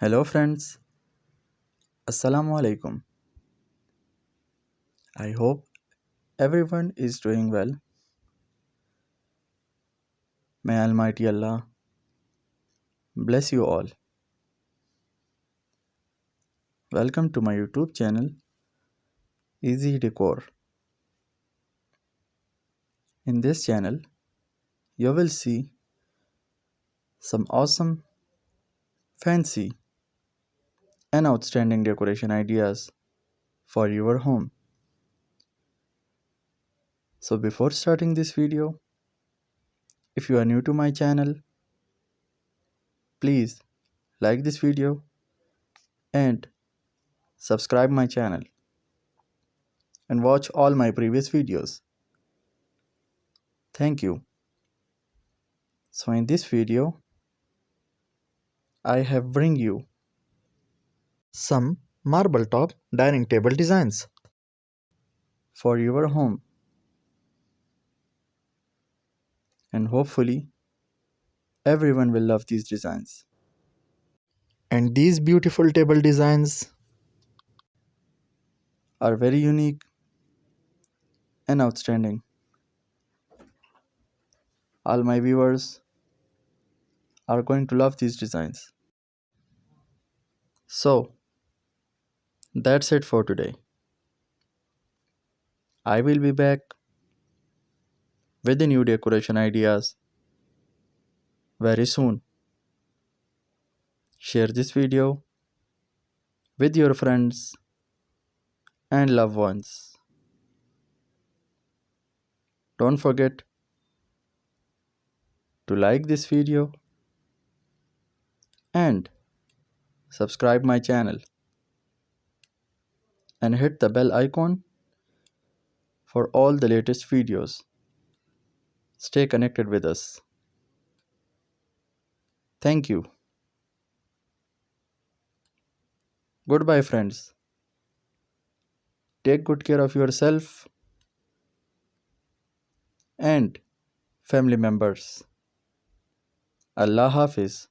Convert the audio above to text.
Hello friends, Assalamu alaikum. I hope everyone is doing well. May Almighty Allah bless you all. Welcome to my YouTube channel Easy Decor. In this channel, you will see some awesome, fancy, and outstanding decoration ideas for your home. So before starting this video, if you are new to my channel, please like this video and subscribe my channel and watch all my previous videos. Thank you. So in this video, I have bring you some marble top dining table designs for your home, and hopefully everyone will love these designs. And these beautiful table designs are very unique and outstanding. All my viewers are going to love these designs. So that's it for today. I will be back with the new decoration ideas very soon. Share this video with your friends and loved ones. Don't forget to like this video and subscribe my channel and hit the bell icon for all the latest videos. Stay connected with us. Thank you. Goodbye, friends. Take good care of yourself and family members. Allah Hafiz.